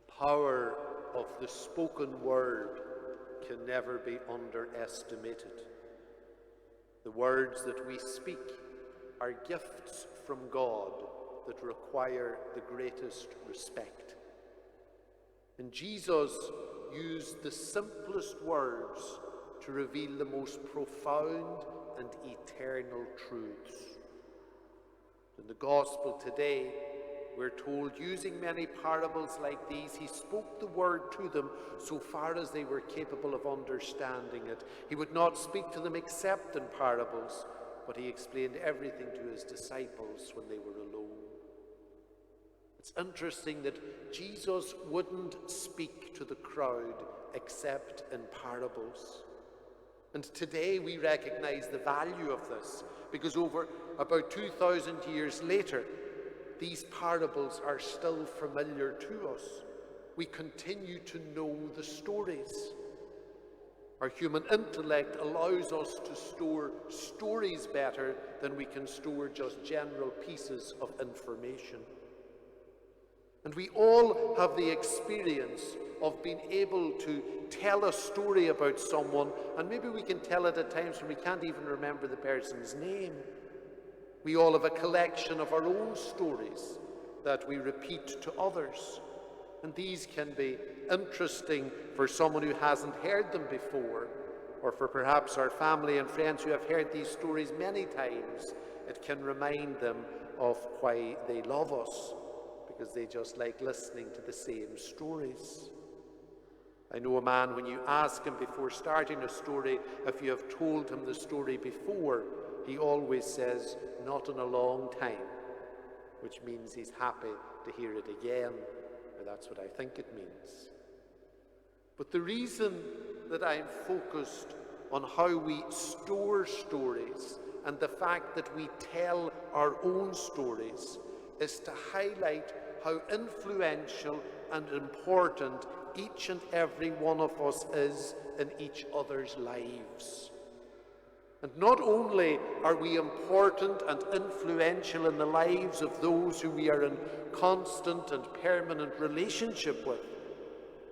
power of the spoken word can never be underestimated. The words that we speak are gifts from God that require the greatest respect. And Jesus used the simplest words to reveal the most profound and eternal truths. In the gospel today, we're told, using many parables like these, he spoke the word to them so far as they were capable of understanding it. He would not speak to them except in parables, but he explained everything to his disciples when they were alone. It's interesting that Jesus wouldn't speak to the crowd except in parables. And today we recognize the value of this, because over about 2,000 years later, these parables are still familiar to us. We continue to know the stories. Our human intellect allows us to store stories better than we can store just general pieces of information. And we all have the experience of being able to tell a story about someone, and maybe we can tell it at times when we can't even remember the person's name. We all have a collection of our own stories that we repeat to others. And these can be interesting for someone who hasn't heard them before, or for perhaps our family and friends who have heard these stories many times. It can remind them of why they love us, because they just like listening to the same stories. I know a man, when you ask him before starting a story if you have told him the story before, he always says, "Not in a long time," which means he's happy to hear it again, or that's what I think it means. But the reason that I'm focused on how we store stories and the fact that we tell our own stories is to highlight how influential and important each and every one of us is in each other's lives. And not only are we important and influential in the lives of those who we are in constant and permanent relationship with,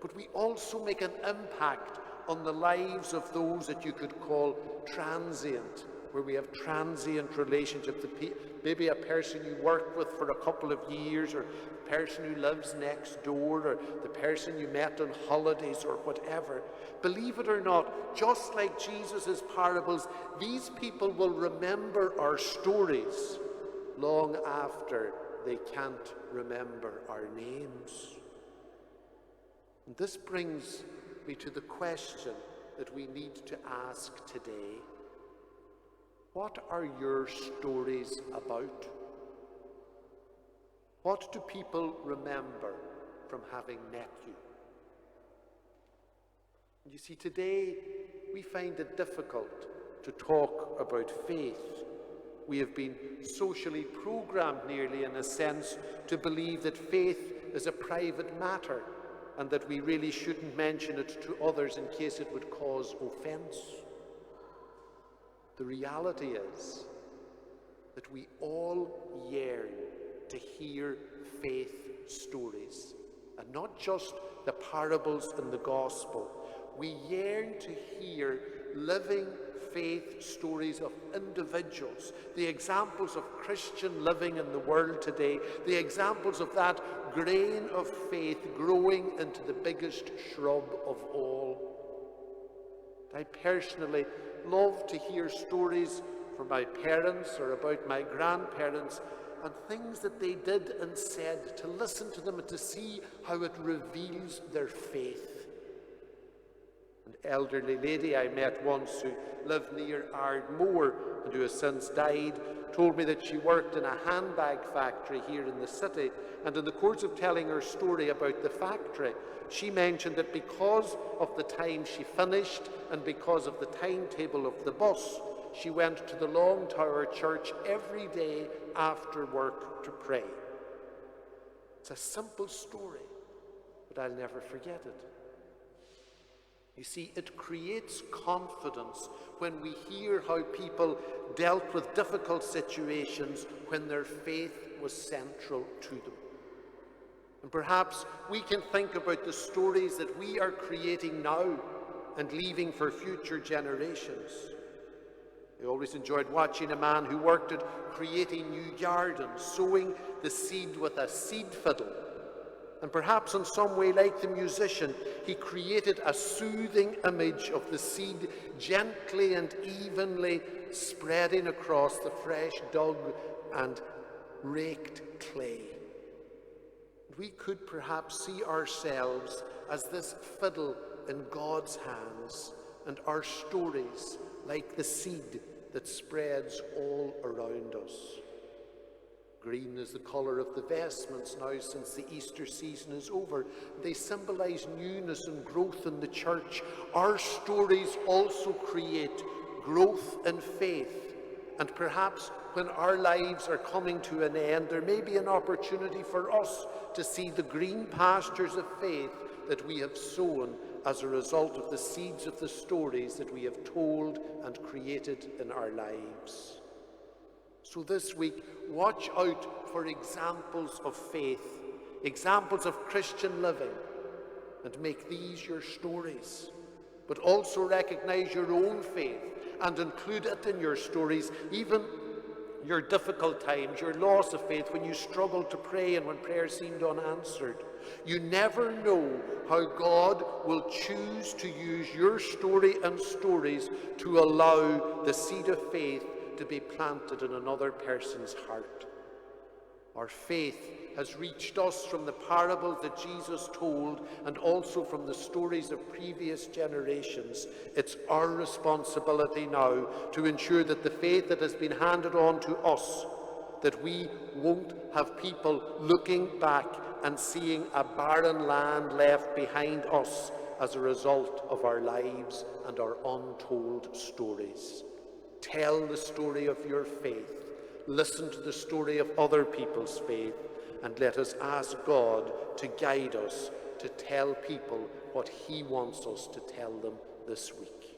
but we also make an impact on the lives of those that you could call transient, where we have transient relationships. Maybe a person you work with for a couple of years, or a person who lives next door, or the person you met on holidays, or whatever. Believe it or not, just like Jesus' parables, these people will remember our stories long after they can't remember our names. And this brings me to the question that we need to ask today. What are your stories about? What do people remember from having met you? You see, today we find it difficult to talk about faith. We have been socially programmed nearly, in a sense, to believe that faith is a private matter and that we really shouldn't mention it to others in case it would cause offense. The reality is that we all yearn to hear faith stories, and not just the parables in the gospel. We yearn to hear living faith stories of individuals, the examples of Christian living in the world today, the examples of that grain of faith growing into the biggest shrub of all. I personally love to hear stories from my parents or about my grandparents and things that they did and said, to listen to them and to see how it reveals their faith. An elderly lady I met once who lived near Ardmore and who has since died told me that she worked in a handbag factory here in the city, and in the course of telling her story about the factory, she mentioned that because of the time she finished and because of the timetable of the bus, she went to the Long Tower Church every day after work to pray. It's a simple story, but I'll never forget it. You see, it creates confidence when we hear how people dealt with difficult situations when their faith was central to them. And perhaps we can think about the stories that we are creating now and leaving for future generations. I always enjoyed watching a man who worked at creating new gardens, sowing the seed with a seed fiddle. And perhaps in some way, like the musician, he created a soothing image of the seed gently and evenly spreading across the fresh dug and raked clay. We could perhaps see ourselves as this fiddle in God's hands, and our stories like the seed that spreads all around us. Green is the colour of the vestments now since the Easter season is over. They symbolise newness and growth in the church. Our stories also create growth in faith, and perhaps when our lives are coming to an end, there may be an opportunity for us to see the green pastures of faith that we have sown as a result of the seeds of the stories that we have told and created in our lives. So this week, watch out for examples of faith, examples of Christian living, and make these your stories. But also recognize your own faith and include it in your stories, even your difficult times, your loss of faith, when you struggled to pray and when prayer seemed unanswered. You never know how God will choose to use your story and stories to allow the seed of faith to be planted in another person's heart. Our faith has reached us from the parables that Jesus told and also from the stories of previous generations. It's our responsibility now to ensure that the faith that has been handed on to us, that we won't have people looking back and seeing a barren land left behind us as a result of our lives and our untold stories. Tell the story of your faith. Listen to the story of other people's faith, and let us ask God to guide us to tell people what He wants us to tell them this week.